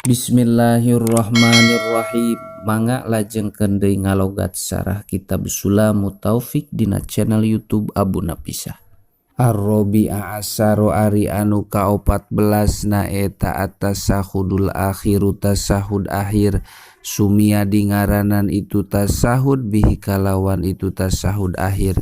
Bismillahirrahmanirrahim. Mangga lajengkeun deui ngalogat sarah kitab Sulamu Taufik dina channel YouTube Abu Napisah. Ar-Rabi'a asaru ari anu ka-14 na eta at-tasahudul akhiru tasahud akhir sumia di ngaranan itu tasahud bihi kalawan itu tasahud akhir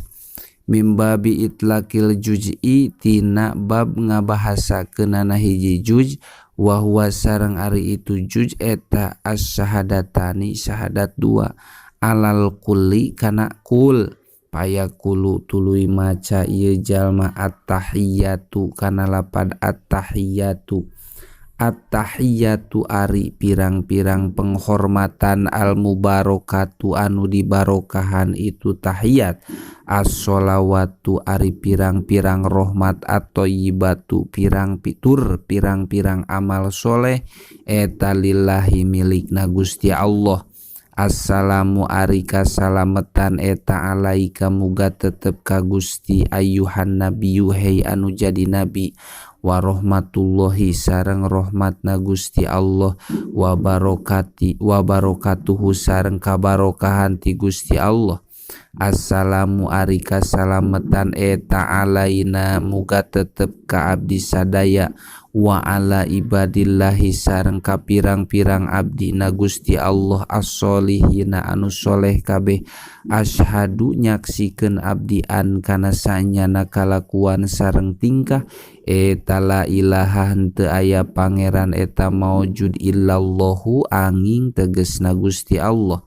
mimbabi itlaqil juz'i tina bab ngabahasakeunana hiji juz wa huwa sareng ari itu juz eta as-syahadatani syahadat dua alal kulli kana kul payakulu tuluy maca ieu jalma at-tahiyatu kana lapad at-tahiyatu ari pirang-pirang penghormatan al-mubarakatu anu dibarokahan itu tahiyat as-sholawatu ari pirang-pirang rahmat at-thayyibatu pirang-pirang amal soleh eta lillahi milikna Gusti Allah. Assalamu ari kasalametan eta alaika muga tetep ka Gusti ayyuhan nabiyyu hei anu jadi nabi wa rahmatullahi sareng rahmatna Gusti Allah wa barakatuhu sareng kabarokahan ti Gusti Allah. Assalamu ari kasalametan eta alaina muga tetep ka abdi sadaya wa ala ibadillahi sareng ka pirang-pirang abdi na Gusti Allah as-solihina anu soleh kabeh. Asyhadu nyaksikeun abdi an kana sanyana kalakuan sareng tingkah eta la ilaha henteu aya pangeran eta maujud illallahu anging tegesna Gusti Allah.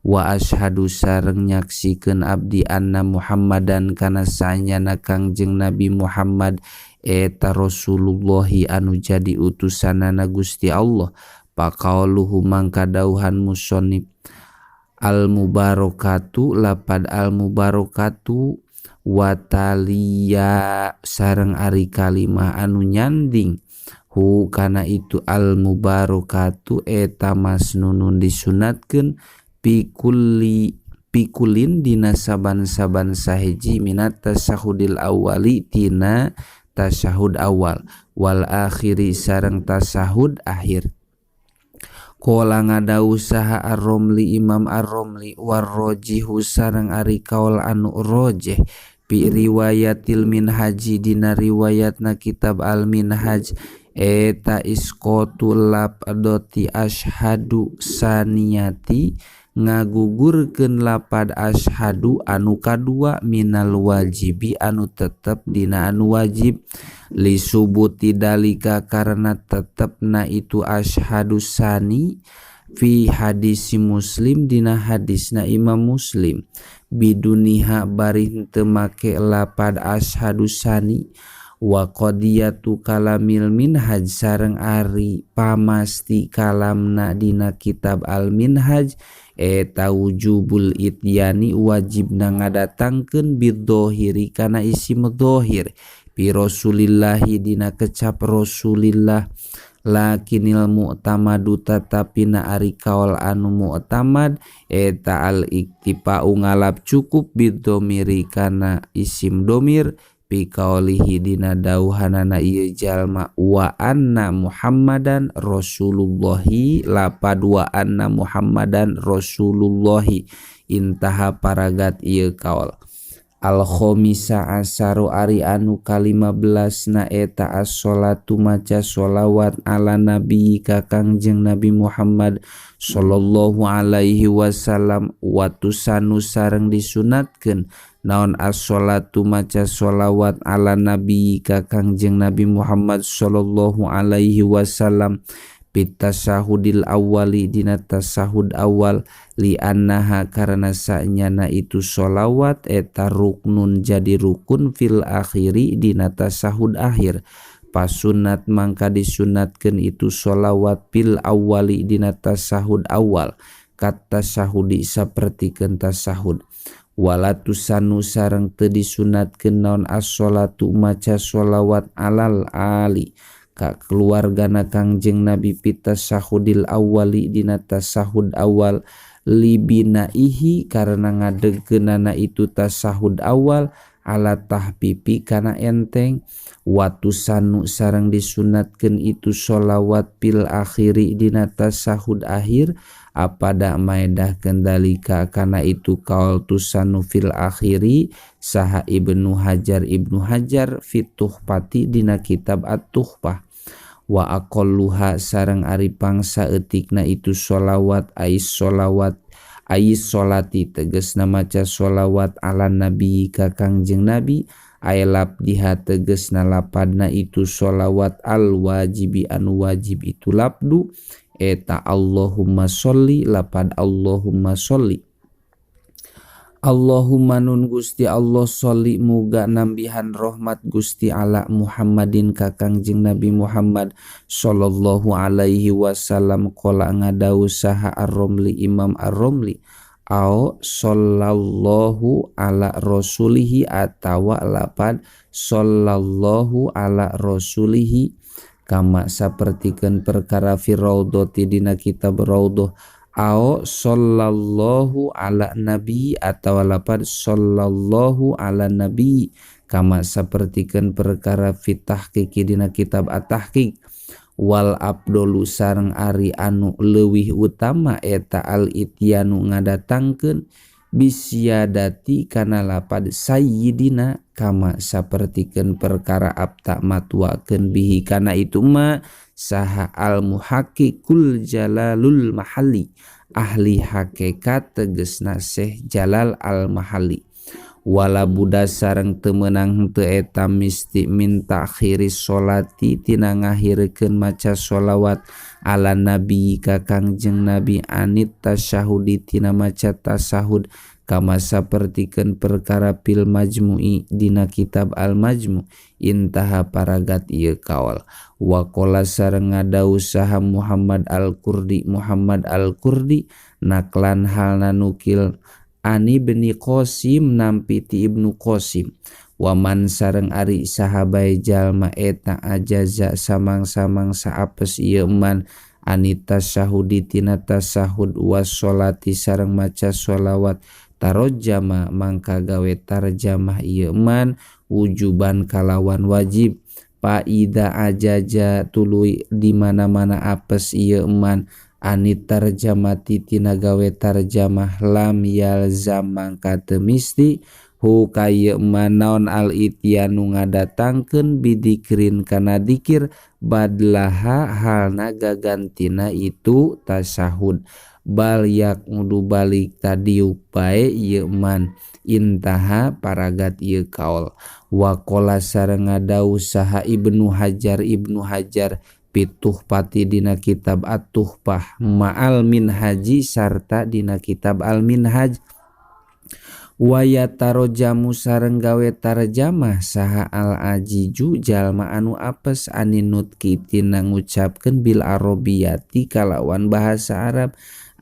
Wa asyhadu sareng nyaksikeun abdi anna Muhammadan kana sanyana Kangjeng Nabi Muhammad eta Rasulullahi anu jadi utusanana Gusti Allah. Paqauluhu mangka dauhan musannif al-mubarakatu lapad al-mubarakatu wa taliya sareng ari kalimah anu nyanding hu kana itu al-mubarakatu eta masnunun disunatkeun pikulin dina saban-saban sahiji minat tasahudil awali tina tasahud awal wal akhiri sareng tasahud akhir. Qala ngadau saha ar-Romli Imam ar-Romli warrojihu sareng ari kaul anu rojeh bi riwayatil minhaji dina riwayatna kitab al-minhaj eta isqatul labdoti asyhadu saniyati ngagugurkeun lapad asyhadu anu kadua minal wajibi anu tetep dina anu wajib li subuti dalika karena tetepna itu asyhadu sani fi hadisi Muslim dina hadisna Imam Muslim biduniha bari henteu make lapad asyhadu sani wa qadiyatu kalamil minhaj sareng ari pamasti kalamna dina kitab al-minhaj eta wujubul ityani wajibna ngadatangkeun bidzohiri kana isim dzohir bi rasulillahi dina kecap rasulillah lakinil mu'tamadu tatapina ari kaul anu mu'tamad eta al-iktifa'u ngalap cukup bidzomiri kana isim domir bi qaulihi dina dauhanana ieu jalma wa anna Muhammadan Rasulullahi lapad wa anna Muhammadan Rasulullahi intaha paragat ieu kaul. Al-khomisa asaru ari anu ka-15 na eta as-sholatu maca sholawat ala nabi ka Kangjeng Nabi Muhammad sallallahu alaihi wasallam wa tusanu sareng disunatkeun naon as-sholatu maca sholawat ala nabi ka Kangjeng Nabi Muhammad sallallahu alaihi wasallam bitasahudil awali dina tasahud awal li annaha karena sanyana itu sholawat eta ruknun jadi rukun fil akhiri dina tasahud akhir pasunat mangka disunatkeun itu sholawat fil awali dina tasahud awal kat tasahudi sapertikeun tasahud walatusanu sareng teu disunatkeun naon as-sholatu maca sholawat alal ali ka keluargana Kangjeng Nabi pitasahudil awali dina tasahud awal libinaihi karena ngadegkeunana itu tasahud awal ala tahpipi kana enteng watusanu sareng disunatkeun itu sholawat pil akhiri dina tasahud akhir apada maedah kendalika kana itu kaul tusanu fil akhiri saha Ibnu Hajar fituhpati dina kitab at-tuhfah wa aqalluha sareng ari pangsa eutikna itu sholawat ais sholati tegasna maca sholawat ala nabi ka Kangjeng Nabi ailab diha tegasna lapadna itu sholawat al wajibi anu wajib itu labdu eta Allahumma sholli lapad Allahumma sholli Allahumma nun Gusti Allah sholli muga nambihan rahmat Gusti ala Muhammadin ka Kangjeng Nabi Muhammad sallallahu alaihi wasallam qala ngadau saha ar-Romli Imam ar-Romli au sallallahu ala rasulihi atawa lapad sallallahu ala rasulihi kama sapertikeun perkara fi raudhati dina kitab raudhah au sallallahu ala nabi atawa lapad sallallahu ala nabi kama sapertikeun perkara fi tahqiq dina kitab at-tahqiq wal abdolu sareng ari anu leuwih utama eta al ityanu ngadatangkeun bisyadati kana lapad sayyidina kama sapertikeun perkara abta matwakeun bihi kana itu ma saha al muhaqqiqul jalalul mahalli ahli hakikat tegesna Syekh Jalal al mahalli wala buda sareng teu meunang henteu eta misti min ta'khiris sholati tina ngahirkeun maca sholawat ala nabi ka Kangjeng Nabi anit tasyahudi tina maca tasahud kama sapertikeun perkara pil majmu'i dina kitab al majmu' intaha paragat ieu kaul wa qala sareng ngadau saha Muhammad al-Qurdi naklan halna nukil ani beni Qasim nampi ti Ibnu Qasim waman sareng ari sahabai jalma eta ajaza samang-samang saapes ieu man anita syahudi tina tasahud was sholati sareng maca sholawat tarojama mangka gawe tarjamah ieu man wujuban kalawan wajib paida ajaja tuluy di mana-mana apes ieu man anit tarjamati tina gawe tarjamah lam yalzam mangka teu misti hu kaya manaon al ityanu ngadatangkeun bidikrin kana dikir badlaha halna gagantina itu tasahud bal yak ngudu balik tadi upae ieu man intaha paragat ieu kaul wa qala sareng ngadau saha Ibnu Hajar pituhpati dina kitab at-tuhfah ma'al minhaji sarta dina kitab al-minhaj wa yatarojamu sareng gawe tarjamah saha al-ajiju jalma anu apes aninutki tina ngucapkeun bil arabiyati kalawan bahasa Arab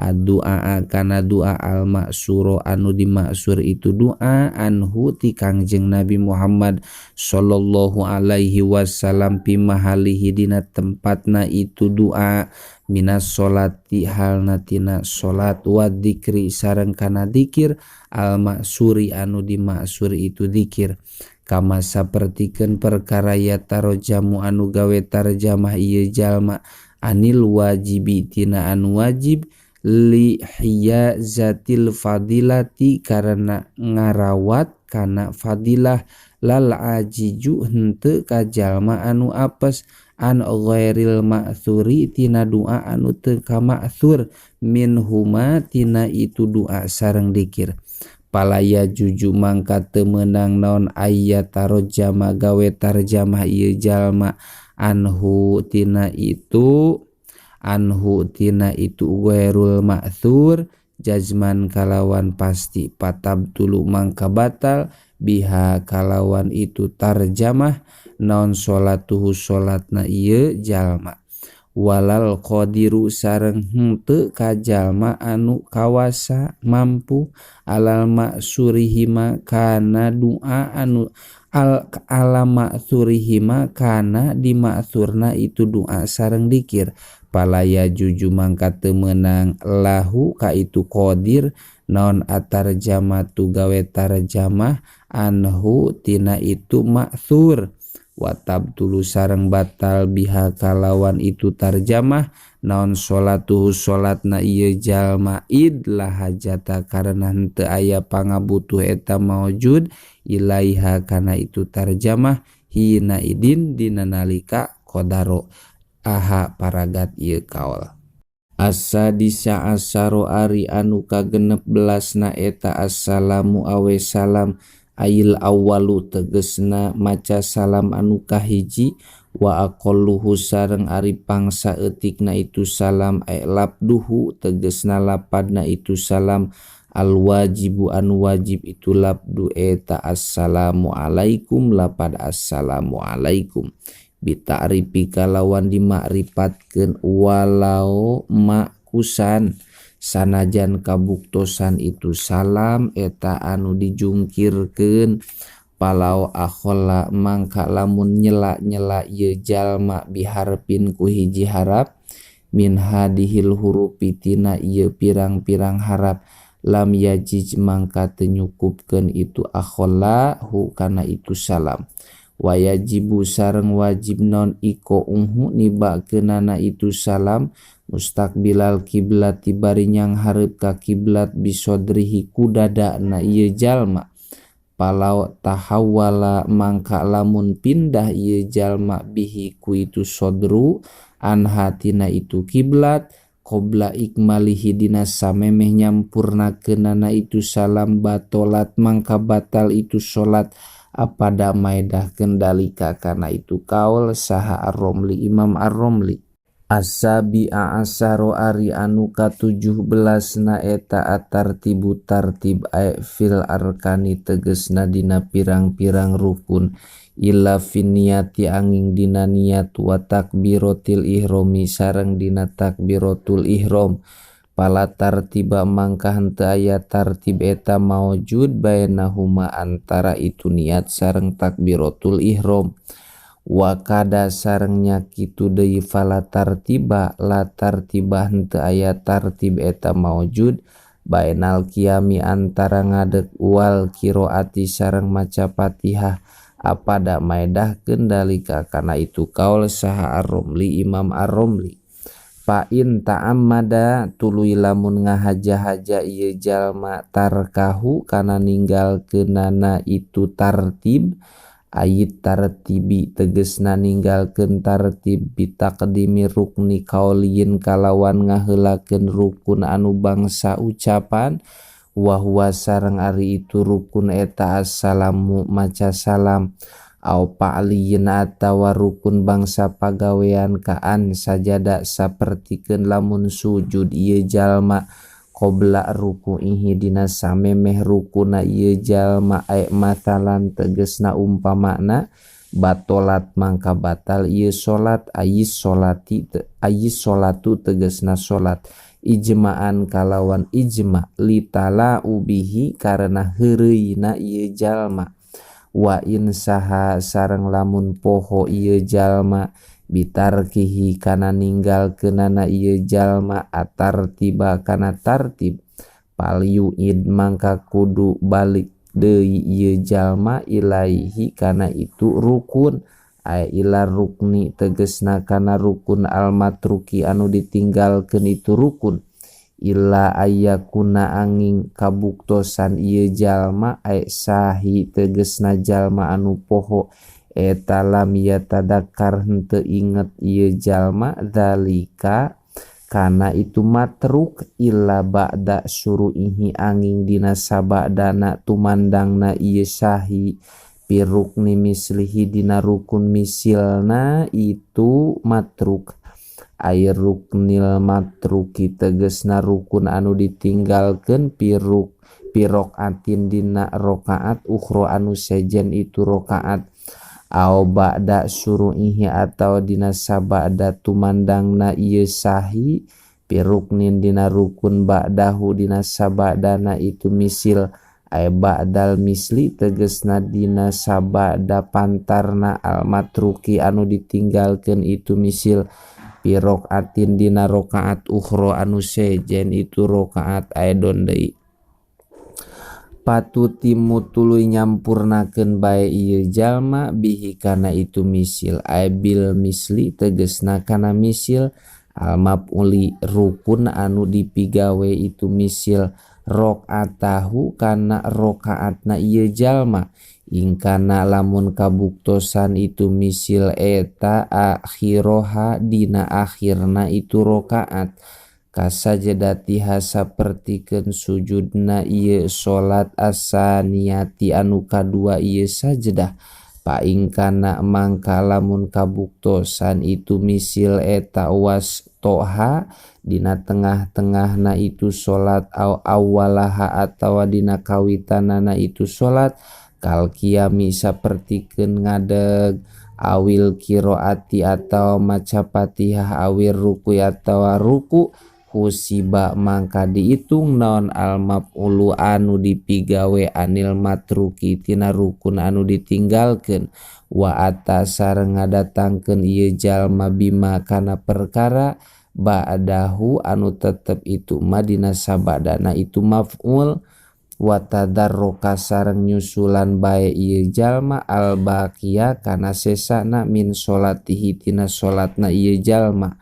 addu'a kana doa al-maksuro anu dimaksur itu doa anhu ti Kangjeng Nabi Muhammad sallallahu alaihi wasallam pi mahalihi dina tempatna itu doa minas sholati halna tina sholat wa dzikri sareng kana dzikir al-maksuri anu dimaksur itu dzikir kama sapertikeun perkara ya tarojamu anu gawe tarjamah ieu jalma anil wajibi tina anu wajib li hiya zatil fadilati karena ngarawat kana fadilah lal ajiju henteu ka jalma anu apes an ghairil ma'tsuri tina doa anu teu ka ma'tsur min huma tina itu doa sareng dikir palaya juju mangka teu meunang naon ayat tarjama gawe tarjamah ieu jalma anhu tina itu ghairul ma'tsur jazman kalawan pasti patab tulu mangka batal biha kalawan itu tarjamah naon sholatuhu sholatna ieu jalma walal qadiru sareng henteu ka jalma anu kawasa mampu alal maksurihima kana doa anu ala maksurihima kana di maksurna itu doa sareng dikir palaya juju mangka teu meunang lahu ka itu qadir naon atarjamatu gawe tarjamah anhu tina itu ma'thur wa tabtulu sareng batal biha kalawan itu tarjamah naon sholatuhu sholatna ieu jalma id la hajata karena henteu aya pangabutuh eta maujud ilaiha kana itu tarjamah hina idin dina nalika qadaro aha paragat ieu kaul. Asadisa asaro ari anu kagenep belasna eta assalamu awe salam ail awalu tegesna maca salam anu kahiji wa aqalluhu sareng ari pangsa eutikna itu salam labduhu tegesna lapadna itu salam al wajibu anu wajib itu labdu eta assalamu alaikum lapad assalamu alaikum bita'rifi kalawan dimakrifantkeun walau makusan sanajan kabuktosan itu salam eta anu dijungkirkeun palau akhola mangka lamun nyela-nyela ieu jalma biharpin ku hiji harap min hadihil hurufi tina ieu pirang-pirang harap lam yajij mangka teu nyukupkeun itu akhola hu kana itu salam. Wayajibu sareng wajib non iko unhu nibakeunana itu salam mustaqbilal kiblat tibari nyang hareup ka kiblat bisodrihi kudadana ieu jalma palau tahawala mangka lamun pindah ieu jalma bihi ku itu sodru anhatina itu kiblat qabla ikmalihi dina samemeh nyampurnakeunana itu salam batolat mangka batal itu salat apa damaidah kendalika karena itu kaul saha ar-Romli Imam ar-Romli. Asabi'a asaro ari anu ka-17 na eta atartibu tartib fil arkani tegesna dina pirang-pirang rukun illa finiyati angin dina niat wa takbiratil ihrami sareng dina takbiratul ihram pala tartiba mangka henteu aya tartib eta maujud bainahuma antara itu niat sareng takbiratul ihram wa kada sareng nya kitu deui fala tartiba la tartiba henteu aya tartib eta maujud bainal qiyami antara ngadeg wal qiraati sareng maca Fatihah apada maedah kendalika kana itu kaul saha ar-Romli Imam ar-Romli. Fa'in ta'ammada tuluy lamun ngahaja-haja ieu jalma tarkahu kana ninggalkeunana itu tartib ayit tartibi tegesna ninggalkeun tartib bitaqdimi rukni qaulin kalawan ngaheulakeun rukun anu bangsa ucapan wa huwa sareng ari itu rukun eta assalamu maca salam au pa'liyin atawa rukun bangsa pagawean kaan sajada sapertikeun lamun sujud ieu jalma qabla ruku'ihi dina samemeh rukuna ieu jalma matalan tegesna umpamana batolat mangka batal ieu salat ayis salatu tegesna salat ijma'an kalawan ijma litala ubihi karena heureuyna ieu jalma wa in saha sareng lamun poho ieu jalma bitarkihi kana ninggalkeunana ieu jalma atartiba kana tartib palyu id mangka kudu balik deui ieu jalma ilaihi kana itu rukun ay ila rukni tegesna kana rukun al matruki anu ditinggalkeun itu rukun illa ayyakuna angin kabuktosan ieu jalma sahi tegesna jalma anu poho eta lam yatadakkar henteu inget ieu jalma zalika kana itu matruk illa ba'da suru'ihi angin dina sabadana tumandangna ieu sahi pirukni mislihi dina rukun misilna itu matruk air ruknil matruki tegesna rukun anu ditinggalkeun pirok atin dina rokaat ukhra anu sejen itu rokaat au ba'da suru'ihi atau dina sabada tumandangna ieu sahi piruknin dina rukun ba'dahu dina sabadana itu misil ay ba'dal misli tegesna dina sabada pantarna al matruki anu ditinggalkeun itu misil pirok atin dina rokaat ukhra anu sejen itu rokaat aidon deui patutimu tuluy nyampurnakeun bae ieu jalma bihi kana itu misil bil misli tegesna kana misil al maf'uli rukun anu dipigawe itu misil rakaatahu kana rakaatna ieu jalma ingkana lamun kabuktosan itu misil eta akhiroha dina akhirna itu rakaat kasajadatiha sapertikeun sujudna ieu salat asaniyati anu kadua ieu sajadah paingkana mangka lamun kabuktosan itu misil eta wastoha dina tengah-tengahna itu salat awalaha atawa dina kawitanana itu salat kal qiyami sapertikeun ngadeg awil qiraati atawa maca Fatihah awil ruku atawa ruku husiba mangka diitung naon al maf'ulu anu dipigawe anil matruki tina rukun anu ditinggalkeun wa atasar ngadatangkeun ieu jalma bima kana perkara ba'dahu anu tetep itu madina sabadana itu maf'ul wa tadarruka sareng nyusulan bae ieu jalma al baqiya kana sesana min salatihi tina salatna ieu jalma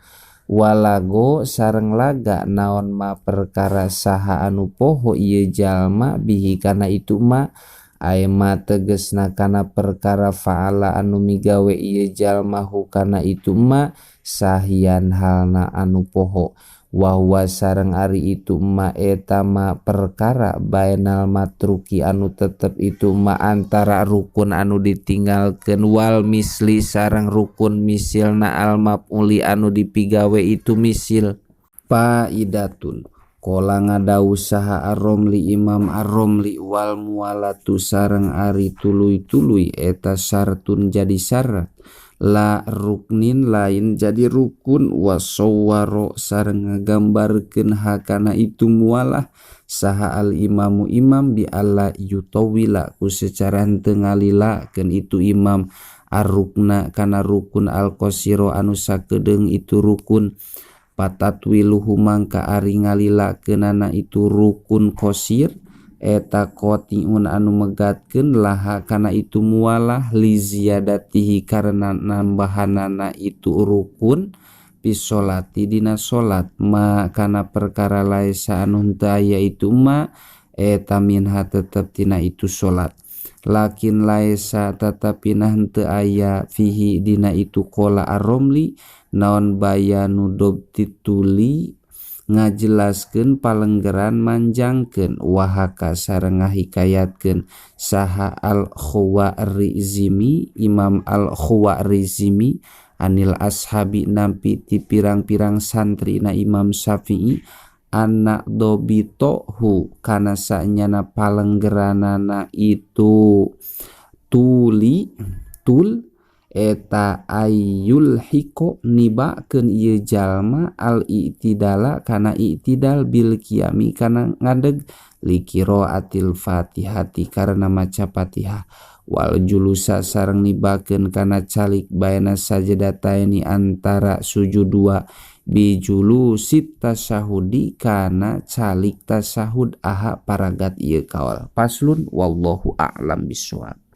walago sareng laga naon ma perkara saha anu poho ieu jalma bihi kana itu ma aema tegesna kana perkara faala anu migawe ieu jalma hu kana itu ma sahian halna anu poho wa huwa sareng ari itu ma eta ma perkara bainal matruki anu tetep itu ma antara rukun anu ditinggalkeun wal misli sareng rukun misilna al maf'uli anu dipigawe itu misil faidatun qala ngadau saha ar-Romli Imam ar-Romli wal mualatu sareng ari tuluy-tuluy eta syartun jadi syarat la ruknin lain jadi rukun wasawwaro sareng ngagambarkeun hakana itu mualah saha al imamu imam bi alla yutawila ku secara henteu ngalilakeun itu imam ar-rukna kana rukun al-qasiro anu sakedeung itu rukun patatwiluhu mangka ari ngalilakeunana itu rukun qasir eta qotiun anu megatkeun laha kana itu mualah li ziyadatihi karena nambahanana itu rukun bisolati dina salat ma kana perkara laisa anu henteu aya itu ma eta minha tetep tina itu salat lakin laisa tatapina henteu aya fihi dina itu qala ar-Romli naon bayanu dobtituli ngajelaskeun palenggeran manjangkeun wahaka sareng ngahikayatkeun saha al-Khawarizmi Imam al-Khawarizmi anil ashabi nampi ti pirang-pirang santri na Imam Syafi'i anak dobitohu kana sanyana palenggeranana itu tul eta ayyul hiko nibakeun ieu jalma al i'tidala kana i'tidal bil qiyami kana ngadeg li qiraatil fatihati karena maca Fatihah wal julusa sareng nibakeun kana calik baina sajadataini antara sujud dua bi julusit tasyahudi kana calik tasyahud aha paragat ieu kaul paslun wallahu a'lam bishawab.